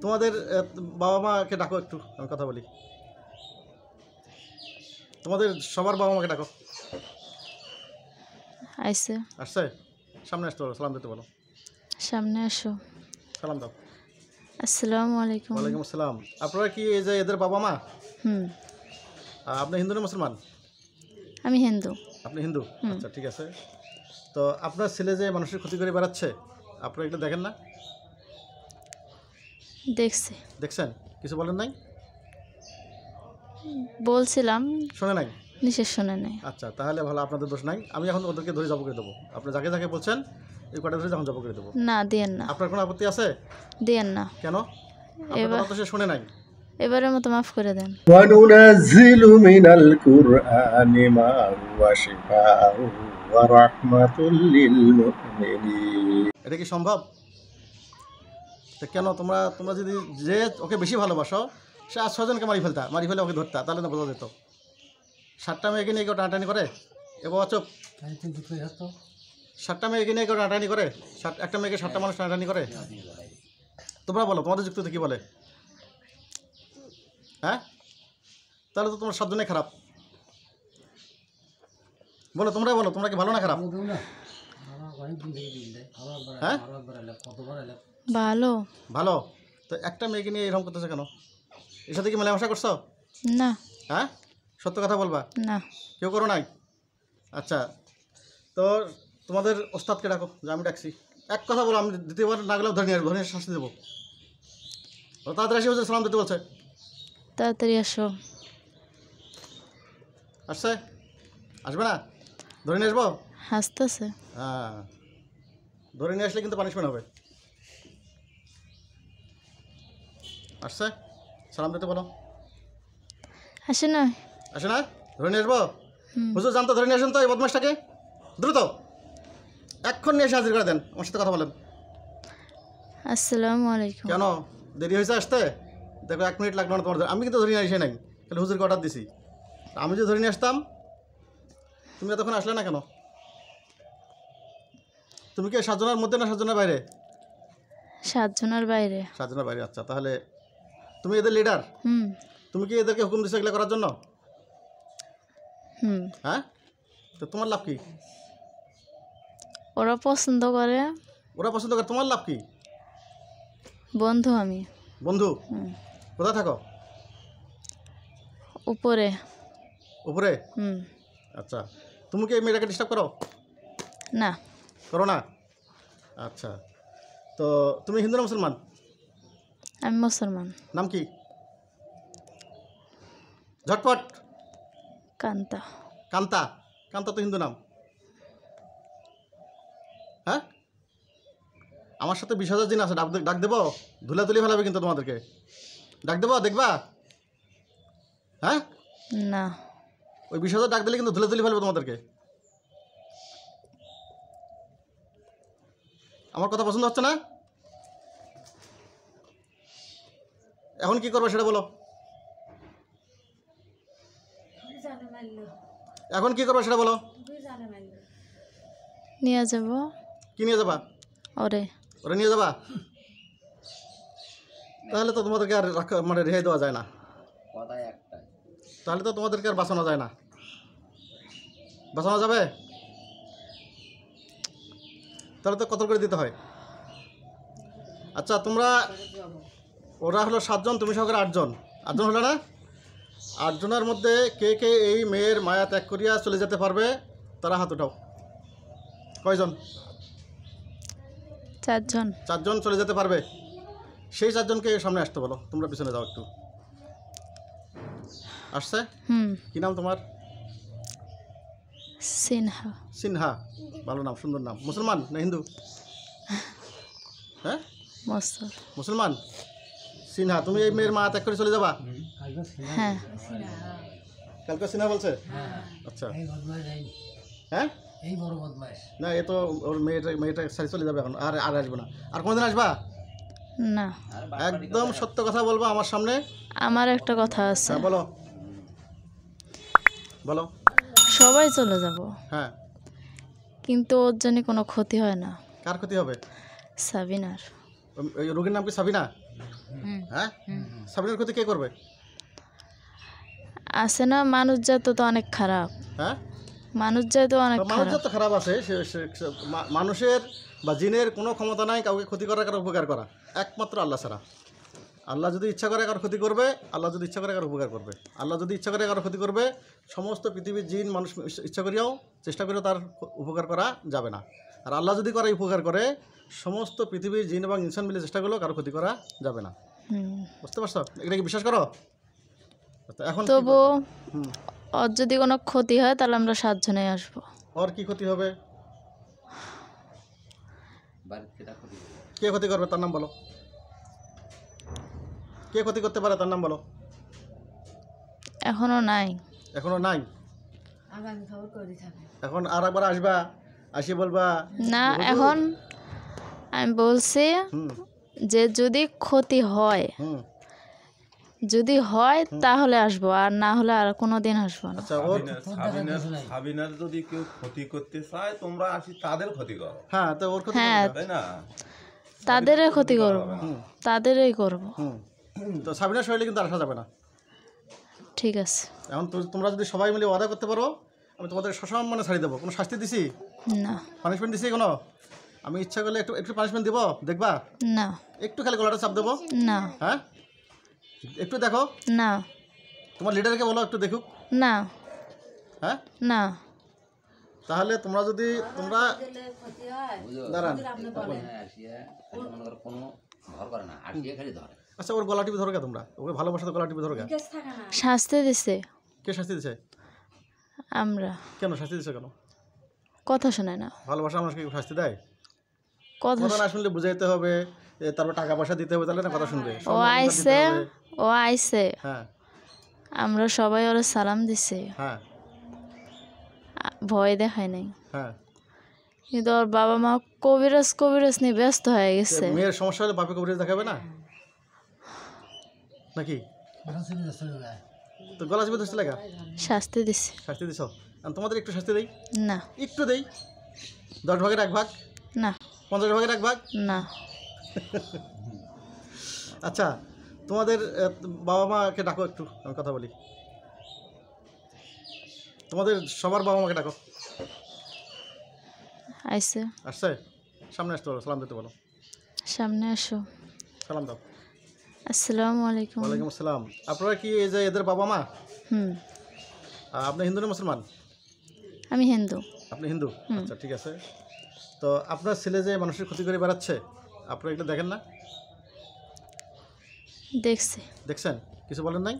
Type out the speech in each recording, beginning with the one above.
তোমাদের বাবা মাকে ডাকো, একটু আমি কথা বলি। তোমাদের সবার বাবা মাকে ডাকো। আইসে আসছে? সামনে আসতে বলো, সালাম দিতে বলো। সামনে আসো। সালাম দাও। আসসালামু আলাইকুম। ওয়ালাইকুম আসসালাম। আপনারা কি এই যে এদের বাবা মা? হুম। আপনি হিন্দু না মুসলমান? আমি হিন্দু। আপনি হিন্দু? আচ্ছা, ঠিক আছে। তো আপনার ছেলে যে মানুষের ক্ষতি করে বেড়াচ্ছে, আপনারা এটা দেখেন না? দেখছি, দেখছেন? কিছু বলেন নাই? বলছিলাম, শোনে নাই? নিষেধ শোনে নাই। আচ্ছা, তাহলে ভালো, আপনাদের দোষ নাই। আমি এখন ওদেরকে ধরে জব করে দেবো। আপনি যাকে যাকে বলছেন এই কটা ধরে যখন জব করে দেবো। না, দিয়েন না, আপনার কোনো আপত্তি আছে? দিয়েন না। কেন? আপনার কথা তো সে শোনে নাই। এবারের মতো মাফ করে দেন। وننزل من القرآن ما هو شفاء ورحمة للمؤمنين এটা কি সম্ভব? তো কেন তোমরা যদি যে ওকে বেশি ভালোবাসো, সে 6 জনকে মারি ফেলে ওকে ধরতা, তাহলে না বোঝা যেত। 7টা মেয়েকে নিয়ে কেউ টানাটানি করে? এবার চুপ। 7টা মেয়েকে নিয়ে কেউ টানাটানি করে? একটা মেয়েকে 7টা মানুষ টানাটানি করে? তোমরা বলো, তোমাদের যুক্তিতে কি বলে? হ্যাঁ, তাহলে তো তোমার 7জনই খারাপ। বলো, তোমরা বলো, তোমরা কি ভালো না খারাপ? হ্যাঁ, ভালো। ভালো। তো একটা মেয়েকে নিয়ে এরকম করতেছো কেন? এর সাথে কি মেলামেশা করছো? না। হ্যাঁ, সত্য কথা বলবা। না। কেউ করো নাই? আচ্ছা, তো তোমাদের ওস্তাদকে ডাকো, যে আমি ডাকছি। এক কথা বলো, আমি দ্বিতীয়বার না গেলেও ধরে নিয়ে শাস্তি দেবো। ও তাড়াতাড়ি এসে সালাম দিতে বলছে। তাড়াতাড়ি আসো। আসছে? আসবে না? ধরে নিয়ে আসবো? হাসতেছে। হ্যাঁ, ধরে নিয়ে আসলে কিন্তু পানিশমেন্ট হবে। আসছে? সালাম দিতে বলো। আসে না। আসে না? ধরে নিয়ে আসবো? হুজুর জানতো, ধরে নিয়ে আসেন তো এই বদমাসটাকে দ্রুত। এক্ষণ নিয়ে এসে হাজির করে দেন। আমার সাথে কথা বলেন। আসসালামু আলাইকুম। কেন দেরি হয়েছে আসতে? দেখো 1 মিনিট লাগলো না তোমার। আমি কিন্তু ধরে নিয়ে আসে নাই, তাহলে হুজুরকে অর্ডার দিছি। আমি যদি ধরে নিয়ে আসতাম, তুমি এতক্ষণ আসলে না কেন? তুমি কি 7জনের মধ্যে না 7জনের বাইরে? 7জনের বাইরে। 7জনের বাইরে। আচ্ছা, তাহলে তুমি এদের লিডার? তুমি কি এদেরকে হুকুম দিছো এগুলো করার জন্য? হ্যাঁ, তো তোমার লাভ কি? ওরা পছন্দ করে। ওরা পছন্দ করে, তোমার লাভ কি? বন্ধু আমি। বন্ধু? কোথায় থাকো? উপরে। উপরে? আচ্ছা, তুমি কি এই মেয়েটাকে ডিস্টার্ব করো? না। করো না? আচ্ছা, তো তুমি হিন্দু না মুসলমান? আমি মুসলমান। নাম কি? ঝটপট। কান্তা। কান্তা? কান্তা তো হিন্দু নাম। হ্যাঁ, আমার সাথে 20,000 দিন আছে। ডাক দেবো? ধুলাতুলি ফেলাবে কিন্তু তোমাদেরকে। ডাক দেবো, দেখবা? হ্যাঁ, না। ওই 20,000 ডাক দিলে কিন্তু ধুলাতুলি ফেলবো তোমাদেরকে। আমার কথা পছন্দ হচ্ছে না? এখন কি করবে সেটা বলো। এখন কি করবে সেটা বলো। নিয়ে যাব। কি নিয়ে যাবা? ওরে নিয়ে যাবা? তাহলে তো তোমাদেরকে আর মানে রেহাই দেওয়া যায় না। তাহলে তো তোমাদেরকে আর বাঁচানো যায় না। বাঁচানো যাবে? তাহলে তো কতল করে দিতে হয়। আচ্ছা, ওরা হলো 7জন, তুমি সহকারে 8জন। 8জন হলো না? 8জনের মধ্যে কে কে এই মেয়ের মায়া ত্যাগ করিয়া চলে যেতে পারবে, তারা হাত উঠাও। কয়জন? 4জন। 4জন চলে যেতে পারবে। সেই 4জনকে সামনে আসতে বলো। তোমরা পিছনে যাও একটু। আসছে? কি নাম তোমার? সিনহা। সিনহা? ভালো নাম, সুন্দর নাম। মুসলমান না হিন্দু? হ্যাঁ, মুসলমান। সিনহা, তুমি এই মেয়ের মা ত্যাগ করে চলে যাবা? হ্যাঁ। কালকে সিনহা বলছে? আচ্ছা, হ্যাঁ, না, এ তো ওর মেয়েটা সারি চলে যাবে এখন। আর আসবে না। আর কোনোদিন আসবা না? একদম সত্য কথা বলবো আমার সামনে। আমার একটা কথা আছে। হ্যাঁ, বলো বলো। সবাই চলে যাব, হ্যাঁ, কিন্তু ওর জন্য কোনো ক্ষতি হয় না। কার ক্ষতি হবে? সাবিনার। ওই রোগীর নাম কি সাবিনা? হ্যাঁ, সাবিনার ক্ষতি কে করবে? আছে না, মানুষ জাত তো অনেক খারাপ, হ্যাঁ, মানুষ জাত অনেক মানুষ খারাপ। যত খারাপ আছে মানুষের বা জিনের কোনো ক্ষমতা নাই কাউকে ক্ষতি করা, কারো উপকার করা, একমাত্র আল্লাহ ছাড়া। আল্লাহ যদি ইচ্ছা করে কারো ক্ষতি করবে, আল্লাহ যদি ইচ্ছা করে কারো উপকার করবে। আল্লাহ যদি ইচ্ছা করে কারো ক্ষতি করবে, সমস্ত পৃথিবীর জিন মানুষ ইচ্ছা করিয়াও চেষ্টা করেও তার উপকার করা যাবে না। আর আল্লাহ যদি করে উপকার করে, সমস্ত পৃথিবীর জিন এবং ইনসান মিলে চেষ্টা করলেও কারো ক্ষতি করা যাবে না। বুঝতে পারছো? এটা কি বিশ্বাস করো? এখন কি তবু করবে? হুম, ওর যদি কোনো ক্ষতি হয় তাহলে আমরা 7 জনে আসবো। ওর কি ক্ষতি হবে? কে ক্ষতি করবে তার নাম বলো? কে ক্ষতি করতে পারে তার নাম বলো? এখনো নাই। এখনো নাই? এখন আর একবার আসবা, আসি বলবা না, এখন আমি বলছি হুম যে যদি ক্ষতি হয়, হুম যদি হয় তাহলে আসবো, আর না হলে আর কোনো দিন আসবো না। আচ্ছা, ওর সাবিনার যদি কেউ ক্ষতি করতে চায় তোমরা আসি তাদের ক্ষতি করো, হ্যাঁ, তো ওর ক্ষতি হ্যাঁ, করবে না। তাই না? তাদেরই ক্ষতি করবো, তাদেরই করবো। তো সাবিনার শরীরে কিন্তু আসা যাবে না। ঠিক আছে। এখন তোমরা যদি সবাই মিলে ওয়াদা করতে পারো, আমি তোমাদের সসম্মানে ছাড়ি দেবো। কোনো শাস্তি দিছি? না, পানিশমেন্ট দিছি কোনো? আমি ইচ্ছা করলে একটু একটু পানিশমেন্ট দিব, দেখবা? না, একটু খালি গলাটা চাপ দেবো, না, হ্যাঁ? একটু দেখো, না, তোমার লিডারকে বলো একটু দেখুক, না, হ্যাঁ? না। তাহলে তোমরা যদি তোমরা দাঁড়ান, আচ্ছা, ওর গলা টিপে ধরো কে তোমরা? ওকে ভালোবাসা গলা টিপে ধরো কে? শাস্তি দিছে কে শাস্তি দিছে? আমরা। কেন শাস্তি দিছে কেন? কথা শোনে না, ভালোবাসা মানুষকে কেউ শাস্তি দেয়? কথা কথা না শুনলে বুঝাইতে হবে, তারপর টাকা পয়সা দিতে হবে, তাহলে না কথা শুনবে। ও সম্মান অধিকার দিতে আইছে, হবে। ও আইছে, হ্যাঁ আমরা সবাই ওরা সালাম দিছে, হ্যাঁ ভয় দেখায় নাই। হ্যাঁ। কিন্তু ওর বাবা মা কবিরাজ কবিরাজ নিয়ে ব্যস্ত হয়ে গেছে। মেয়ের সমস্যা হলে বাপে কবিরাজ দেখাবে না নাকি? তো গলা চেপে ধরতে লাগা শাস্তি দিছে। শাস্তি দিছ? আর তোমাদের একটু শাস্তি দেই, না, একটু দেই, 10 ভাগের 1 ভাগ, না, 50 ভাগের 1 ভাগ। না। আচ্ছা, তোমাদের বাবা মাকে ডাকো একটু, আমি কথা বলি। তোমাদের সবার বাবা মাকে ডাকো। আইছে, আসছে? সামনে আসতে বলো, সালাম দিতে বলো। সামনে আসো। সালাম দাও। আসসালামু আলাইকুম। ওয়ালাইকুম আসসালাম। আপনারা কি এই যে এদের বাবা মা? হুম, আপনি হিন্দু না মুসলমান? আমি হিন্দু। আপনি হিন্দু? আচ্ছা, ঠিক আছে। তো আপনার ছেলে যে মানুষের ক্ষতি করে বেড়াচ্ছে, আপনারা এগুলো দেখেন না? দেখছি, দেখছেন? কিছু বলেন নাই?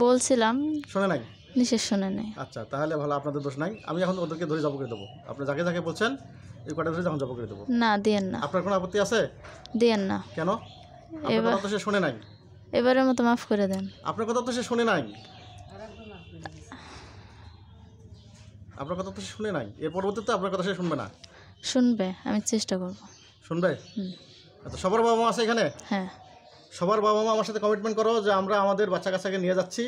বলছিলাম, শোনে নাই? নিষেধ শোনে নাই। আচ্ছা, তাহলে ভালো, আপনাদের দোষ নাই। আমি এখন ওদেরকে ধরে জব করে দেবো। আপনি যাকে যাকে বলছেন এই কটা ধরে যখন জব করে দেবো। না, দিয়েন না, আপনার কোনো আপত্তি আছে? দিয়েন না। কেন? আপনার কথা তো সে শোনে নাই। এবারের মতো মাফ করে দেন। আপনার কথা তো সে শুনে নাই। আপনার কথা তো সে শুনে নাই। এর পরবর্তীতে আপনার কথা সে শুনবে না। শুনবে, আমি চেষ্টা করব। শুনবে? হুম। আচ্ছা, সবার বাবা মা আছে এখানে? হ্যাঁ, সবার বাবা মা আমার সাথে কমিটমেন্ট করো যে আমরা আমাদের বাচ্চা কাচ্চাকে নিয়ে যাচ্ছি,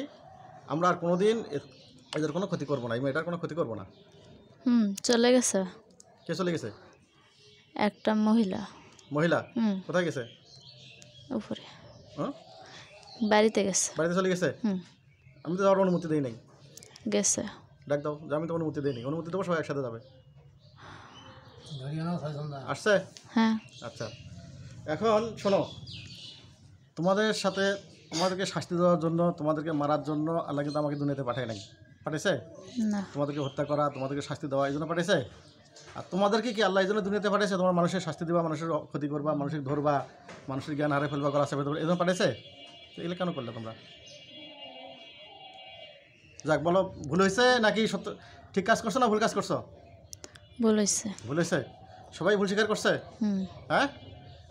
আমরা আর কোনো দিন এদের কোনো ক্ষতি করবো না, এই মেয়েটার কোনো ক্ষতি করবো না। চলে গেছে কে চলে গেছে? একটা মহিলা। মহিলা? হুম, কোথায় গেছে? উপরে হ্যাঁ, বাড়িতে গেছে। বাড়িতে চলে গেছে? হুম, আমি তো যাওয়ার অনুমতি দিই নাই। গেছে। ডাক দাও, যে আমি তো অনুমতি দিইনি। অনুমতি দেবো, সবাই একসাথে যাবে। আসছে? হ্যাঁ, আচ্ছা, এখন শোনো, তোমাদের সাথে তোমাদেরকে শাস্তি দেওয়ার জন্য, তোমাদেরকে মারার জন্য আল্লাহ কিন্তু আমাকে দুনিয়াতে পাঠায় নাই। পাঠাইছে? না, তোমাদেরকে হত্যা করা, তোমাদেরকে শাস্তি দেওয়া, এই জন্য পাঠাইছে। আর তোমাদেরকে কি আল্লাহ এই জন্য দুনিয়াতে পাঠাইছে? তোমার মানুষের শাস্তি দেবা, মানুষের ক্ষতি করবা, মানুষের ধরবা, মানুষের জ্ঞান হারে ফেলবা, গলা চেপে দেবা, এই জন্য পাঠাইছে? তো এগুলো কেন করলে তোমরা? যাক, বলো, ভুল হয়েছে নাকি সত্য? ঠিক কাজ করছো না ভুল কাজ করছো? বলেছে। ভুল হয়েছে? সবাই ভুল স্বীকার করছে? হুম, হ্যাঁ।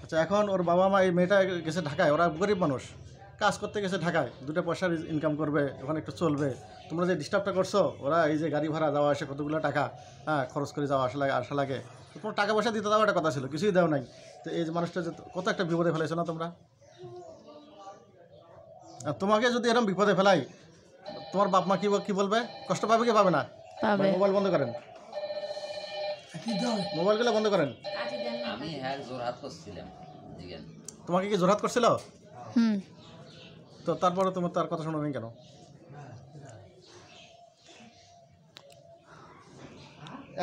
আচ্ছা, এখন ওর বাবা মা, এই মেয়েটা গেছে ঢাকায়, ওরা গরিব মানুষ, কাজ করতে গেছে ঢাকায়, 2 পয়সার ইনকাম করবে, ওখানে একটু চলবে। তোমরা যে ডিস্টার্বটা করছো, ওরা এই যে গাড়ি ভাড়া যাওয়া আসে কতগুলো টাকা, হ্যাঁ, খরচ করে যাওয়া আসা লাগে, তো তোমার টাকা পয়সা দিতে দেওয়া একটা কথা ছিল, কিছুই দেও নাই। তো এই যে মানুষটা যে কত একটা বিপদে ফেলেছো না তোমরা? আর তোমাকে যদি এরকম বিপদে ফেলাই, তোমার বাপ মা কি বলবে? কষ্ট পাবে কি পাবে না? পাবে। মোবাইল বন্ধ করেন, মোবাইলগুলো বন্ধ করেন। আমি জোরহাট করছিলাম, তোমাকে কি জোরহাত করছিল? হুম। তো তারপরে তুমি তার কথা শোনোনি কেন?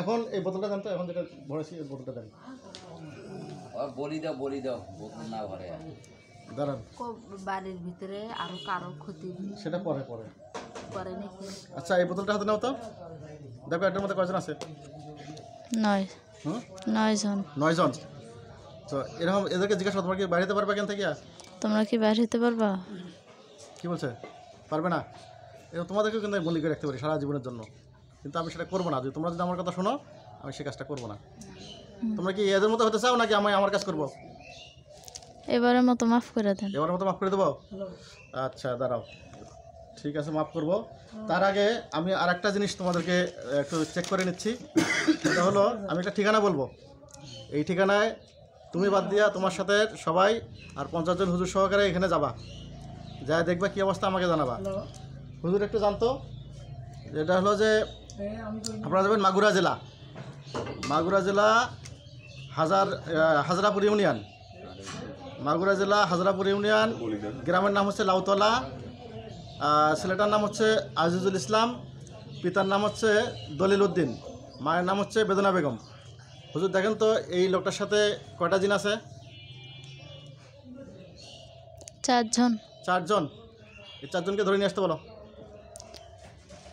এখন এই বোতলটা দেন তো, এখন যেটা ভরেছি এই বোতলটা দেন। বলি দাও বোতল না ভরে দাঁড়ান, বাড়ির ভিতরে আরো কারো ক্ষতি সেটা পরে পরে। করে নাকি? আচ্ছা, এই বোতলটা হাতে নাও তো, দেখো এটার মধ্যে কয়জন আছে? 9 হুম, 9 জন। 9 জন। তো এরকম এদেরকে জিজ্ঞাসা করো, তোমরা কি বাইরে যেতে পারবে এখান থেকে? তোমরা কি বাইরে হতে পারবা? কি বলছে? পারবে না? এরকম তোমাদেরকেও কিন্তু আমি বন্দি করে রাখতে পারি সারা জীবনের জন্য, কিন্তু আমি সেটা করবো না। যদি তোমরা যদি আমার কথা শোনো, আমি সেই কাজটা করবো না। তোমরা কি এদের মতো হতে চাও নাকি আমি আমার কাজ করবো? এবারের মতো মাফ করে দেন। এবারের মতো মাফ করে দেবো? আচ্ছা দাঁড়াও, ঠিক আছে মাফ করব। তার আগে আমি আর একটা জিনিস তোমাদেরকে একটু চেক করে নিচ্ছি। সেটা হলো, আমি একটা ঠিকানা বলবো, এই ঠিকানায় তুমি বাদ দিয়া তোমার সাথে সবাই আর 50 জন হুজুর সহকারে এখানে যাবা, যা দেখবা কী অবস্থা আমাকে জানাবা। হুজুর একটু জানতো, এটা হলো যে আপনারা যাবেন মাগুরা জেলা, মাগুরা জেলা হাজরাপুর ইউনিয়ন, মাগুরা জেলা হাজরাপুর ইউনিয়ন। গ্রামের নাম হচ্ছে লাউতলা, ছেলেটার নাম হচ্ছে আজিজুল ইসলাম, পিতার নাম হচ্ছে দলিল উদ্দিন, মায়ের নাম হচ্ছে বেদনা বেগম। হুজুর দেখেন তো এই লোকটার সাথে কয়টা জিন আছে? 4 জন। 4 জন। এই 4 জনকে ধরে নিয়ে আসতে বলো।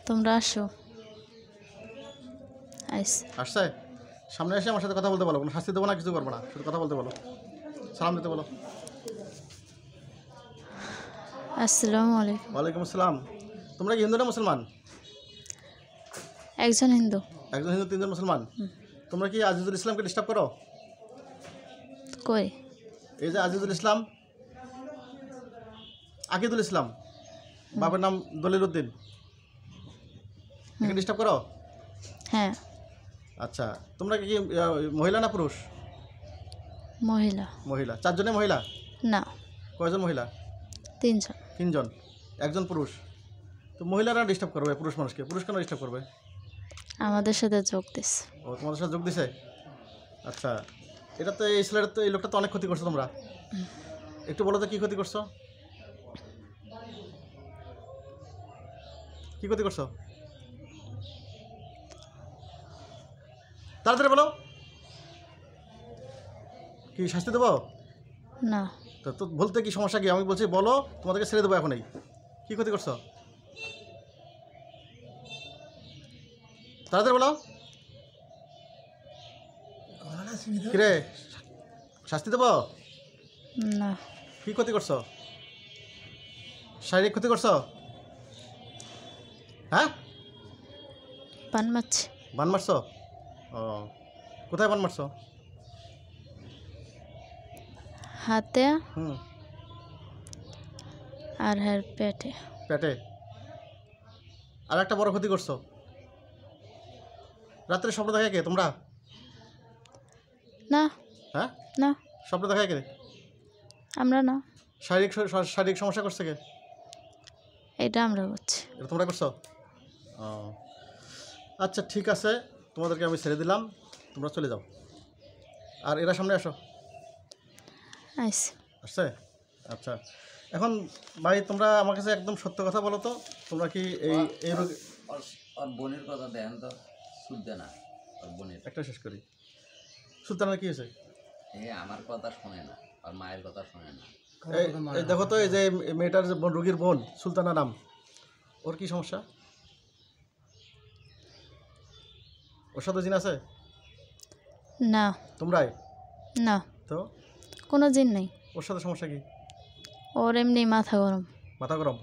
তোমরা আসো। আসছে? সামনে এসে আমার সাথে কথা বলতে বলো, কোনো শাস্তি দেবো না, কিছু করবো না, শুধু কথা বলতে বলো, সালাম দিতে বলো। আসসালামু আলাইকুম। ওয়ালাইকুম আসসালাম। তোমরা কি হিন্দু না মুসলমান? একজন হিন্দু। একজন হিন্দু, 3 জন মুসলমান। তোমরা কি আজিজুল ইসলামকে ডিস্টার্ব করো? কই? এই যে আজিজুল ইসলাম, আকিদুল ইসলাম, বাবার নাম দলিল উদ্দিন, একে ডিস্টার্ব করো? হ্যাঁ। আচ্ছা, তোমরা কি মহিলা না পুরুষ? মহিলা। মহিলা। 4 জনে মহিলা? না, কয়জন মহিলা? 3 জন। 3 জন, একজন পুরুষ। তো মহিলারা ডিস্টার্ব করবে পুরুষ মানুষকে, পুরুষ কেন ডিস্টার্ব করবে? আমাদের সাথে যোগ দিস। ও তোমাদের সাথে যোগ দিছে? আচ্ছা, এটা তো এই ছেলেটা তো, এই লোকটা তো অনেক ক্ষতি করছো তোমরা। একটু বলো তো কী ক্ষতি করছো? কী ক্ষতি করছো? তাড়াতাড়ি বলো। কি শাস্তি দেবো? না। তো বলতে কি সমস্যা কি? আমি বলছি বলো, তোমাদেরকে ছেড়ে দেবো এখনই। কী ক্ষতি করছো? তাড়াতাড়ি বলো। কিরে, শাস্তি দেবো? না। কী ক্ষতি করছো? শারীরিক ক্ষতি করছো? হ্যাঁ, পান মারছি। বান মারছো? ও, কোথায় বান মারছো? হাতে হুম, আর হ্যাঁ পেটে। পেটে। আর একটা বড় ক্ষতি করছো, রাত্রে স্বপ্ন দেখায় কে তোমরা? না। হ্যাঁ, না, স্বপ্ন দেখায় কে? আমরা না। শারীরিক সমস্যা করছে কে? এটা আমরা করছি। এটা তোমরা করছো? ও, আচ্ছা ঠিক আছে, তোমাদেরকে আমি ছেড়ে দিলাম, তোমরা চলে যাও। আর এরা সামনে আসো। আইসি। আসছে? আচ্ছা, এখন ভাই তোমরা আমার কাছে একদম সত্য কথা বলো তো, তোমরা কি এই রোগ... ওর বোনের কথা দেন তো, শুনতে না ওর বোনের। একটা শেষ করি। সুলতানের কি হয়েছে? আমার কথা শোনে না, আর মায়ের কথা শোনে না। এই দেখো তো, এই যে মেয়েটার যে রোগীর বোন সুলতানা নাম, ওর কি সমস্যা? ওর সাথে জিন আছে? না। তোমরাই? না, তো কোনো জিন নেই। ওর সাথে সমস্যা কি? ওর এমনি মাথা গরম। মাথা গরম?